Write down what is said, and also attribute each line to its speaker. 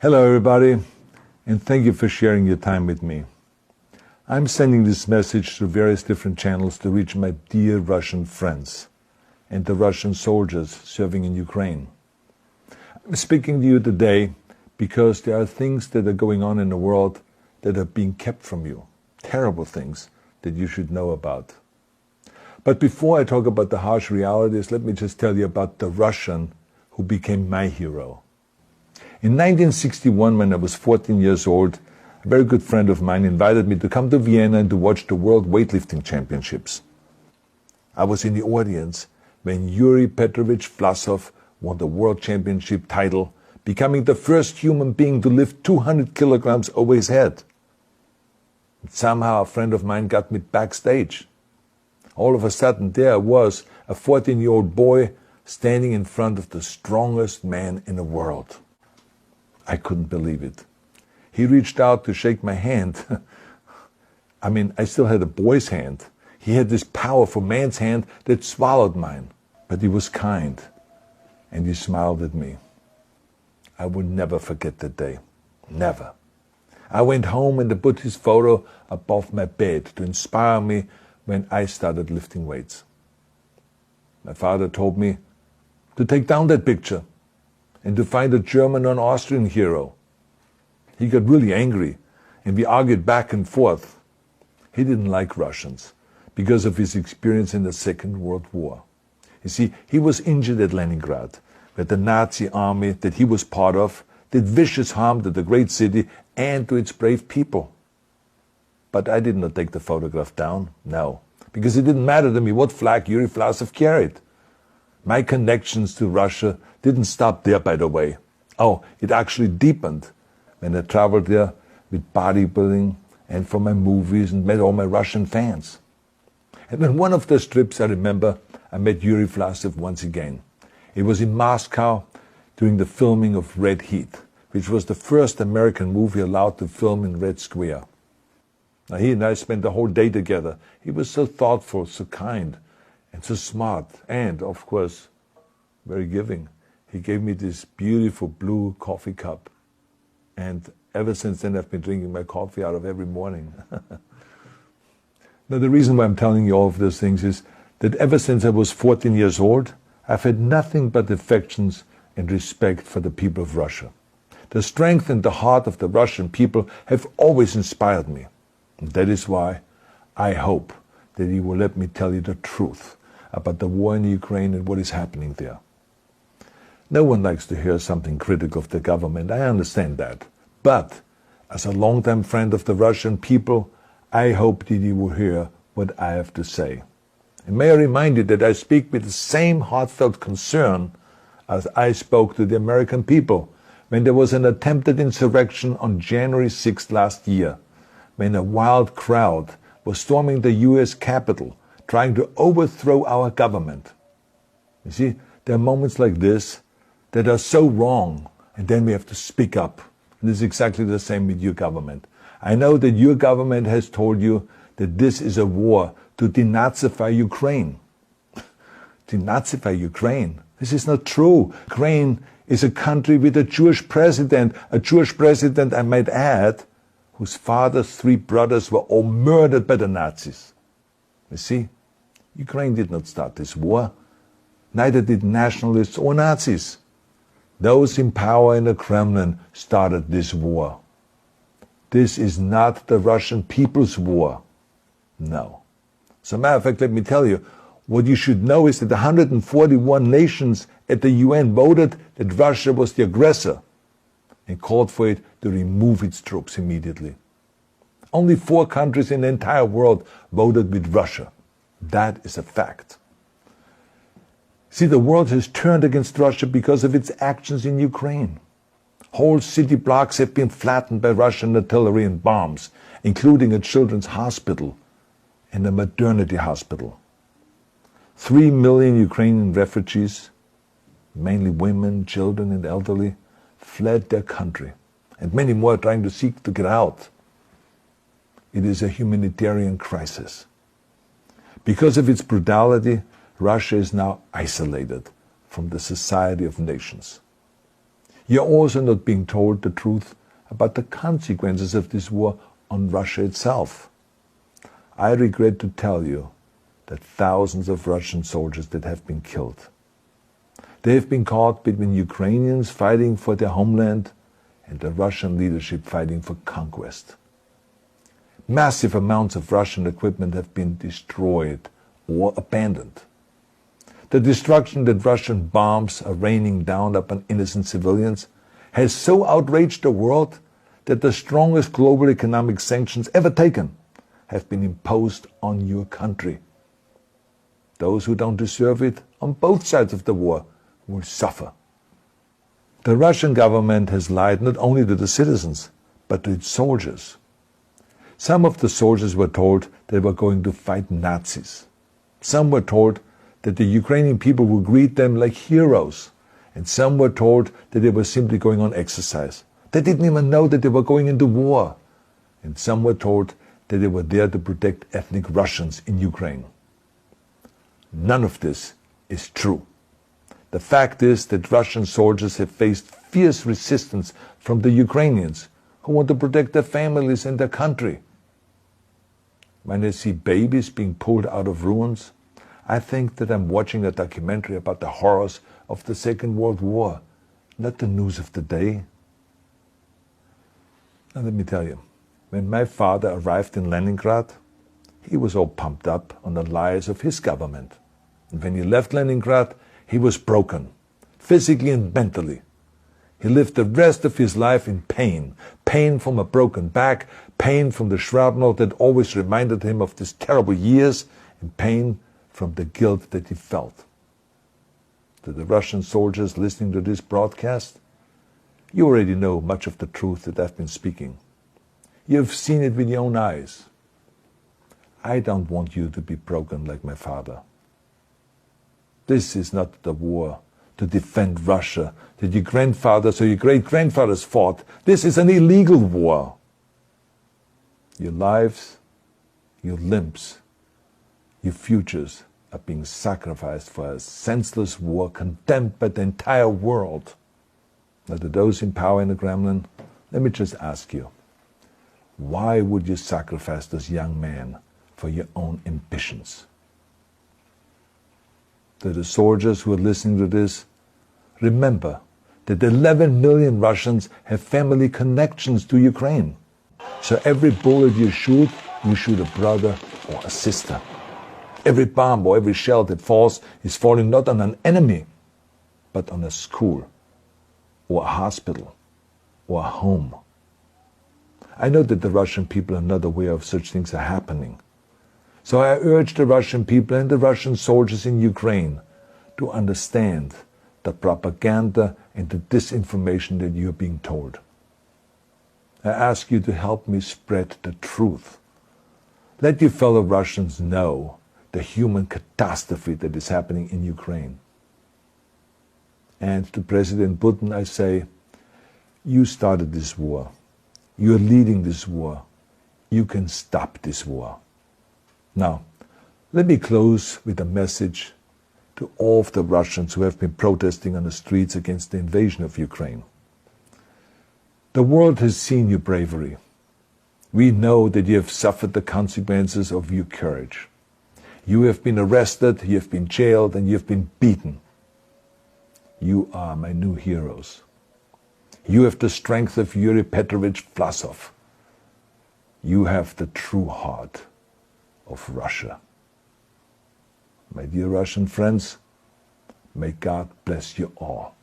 Speaker 1: Hello everybody, and thank you for sharing your time with me. I'm sending this message through various different channels to reach my dear Russian friends and the Russian soldiers serving in Ukraine. I'm speaking to you today because there are things that are going on in the world that are being kept from you, terrible things that you should know about. But before I talk about the harsh realities, let me just tell you about the Russian who became my hero. In 1961, when I was 14 years old, a very good friend of mine invited me to come to Vienna and to watch the World Weightlifting Championships. I was in the audience when Yuri Petrovich Vlasov won the World Championship title, becoming the first human being to lift 200 kilograms over his head. And somehow a friend of mine got me backstage. All of a sudden, there I was, a 14-year-old boy, standing in front of the strongest man in the world. I couldn't believe it. He reached out to shake my hand. I still had a boy's hand. He had this powerful man's hand that swallowed mine. But he was kind, and he smiled at me. I will never forget that day. Never. I went home and I put his photo above my bed to inspire me when I started lifting weights. My father told me to take down that picture and to find a German or an Austrian hero. He got really angry, and we argued back and forth. He didn't like Russians because of his experience in the Second World War. You see, he was injured at Leningrad, where the Nazi army that he was part of did vicious harm to the great city and to its brave people. But I did not take the photograph down, no, because it didn't matter to me what flag Yuri Vlasov carried. My connections to Russia didn't stop there, by the way. Oh, it actually deepened when I traveled there with bodybuilding and for my movies and met all my Russian fans. And on one of those trips, I remember, I met Yuri Vlasov once again. It was in Moscow during the filming of Red Heat, which was the first American movie allowed to film in Red Square. Now, he and I spent the whole day together. He was so thoughtful, so kind, and so smart, and, of course, very giving. He gave me this beautiful blue coffee cup. And ever since then, I've been drinking my coffee out of every morning. Now, the reason why I'm telling you all of those things is that ever since I was 14 years old, I've had nothing but affections and respect for the people of Russia. The strength and the heart of the Russian people have always inspired me. And that is why I hope that you will let me tell you the truth about the war in Ukraine and what is happening there. No one likes to hear something critical of the government, I understand that. But as a longtime friend of the Russian people, I hope that you will hear what I have to say. And may I remind you that I speak with the same heartfelt concern as I spoke to the American people when there was an attempted insurrection on January 6th last year, when a wild crowd was storming the US Capitol, trying to overthrow our government. You see, there are moments like this that are so wrong, and then we have to speak up. And this is exactly the same with your government. I know that your government has told you that this is a war to denazify Ukraine. Denazify Ukraine? This is not true. Ukraine is a country with a Jewish president, I might add, whose father's 3 brothers were all murdered by the Nazis. You see, Ukraine did not start this war. Neither did nationalists or Nazis. Those in power in the Kremlin started this war. This is not the Russian people's war. No. As a matter of fact, let me tell you, what you should know is that 141 nations at the UN voted that Russia was the aggressor and called for it to remove its troops immediately. Only 4 countries in the entire world voted with Russia. That is a fact. See, the world has turned against Russia because of its actions in Ukraine. Whole city blocks have been flattened by Russian artillery and bombs, including a children's hospital and a maternity hospital. 3 million Ukrainian refugees, mainly women, children, and elderly, fled their country, and many more are trying to seek to get out. It is a humanitarian crisis. Because of its brutality, Russia is now isolated from the society of nations. You're also not being told the truth about the consequences of this war on Russia itself. I regret to tell you that thousands of Russian soldiers that have been killed. They have been caught between Ukrainians fighting for their homeland and the Russian leadership fighting for conquest. Massive amounts of Russian equipment have been destroyed or abandoned. The destruction that Russian bombs are raining down upon innocent civilians has so outraged the world that the strongest global economic sanctions ever taken have been imposed on your country. Those who don't deserve it on both sides of the war will suffer. The Russian government has lied not only to the citizens, but to its soldiers. Some of the soldiers were told they were going to fight Nazis. Some were told that the Ukrainian people would greet them like heroes, and some were told that they were simply going on exercise. They didn't even know that they were going into war, and some were told that they were there to protect ethnic Russians in Ukraine. None of this is true. The fact is that Russian soldiers have faced fierce resistance from the Ukrainians who want to protect their families and their country. When I see babies being pulled out of ruins, I think that I'm watching a documentary about the horrors of the Second World War, not the news of the day. Now let me tell you, when my father arrived in Leningrad, he was all pumped up on the lies of his government. And when he left Leningrad, he was broken, physically and mentally. He lived the rest of his life in pain. Pain from a broken back, pain from the shrapnel that always reminded him of these terrible years, and pain from the guilt that he felt. To the Russian soldiers listening to this broadcast, you already know much of the truth that I've been speaking. You have seen it with your own eyes. I don't want you to be broken like my father. This is not the war to defend Russia that your grandfathers or your great-grandfathers fought. This is an illegal war. Your lives, your limbs, your futures are being sacrificed for a senseless war condemned by the entire world. Now, to those in power in the Kremlin, let me just ask you, why would you sacrifice those young men for your own ambitions? To the soldiers who are listening to this, remember that 11 million Russians have family connections to Ukraine. So every bullet you shoot a brother or a sister. Every bomb or every shell that falls is falling not on an enemy, but on a school, or a hospital, or a home. I know that the Russian people are not aware of such things are happening. So I urge the Russian people and the Russian soldiers in Ukraine to understand the propaganda and the disinformation that you are being told. I ask you to help me spread the truth. Let your fellow Russians know the human catastrophe that is happening in Ukraine. And to President Putin I say, you started this war. You are leading this war. You can stop this war. Now, let me close with a message to all of the Russians who have been protesting on the streets against the invasion of Ukraine. The world has seen your bravery. We know that you have suffered the consequences of your courage. You have been arrested, you have been jailed, and you have been beaten. You are my new heroes. You have the strength of Yuri Petrovich Vlasov. You have the true heart of Russia. My dear Russian friends, may God bless you all.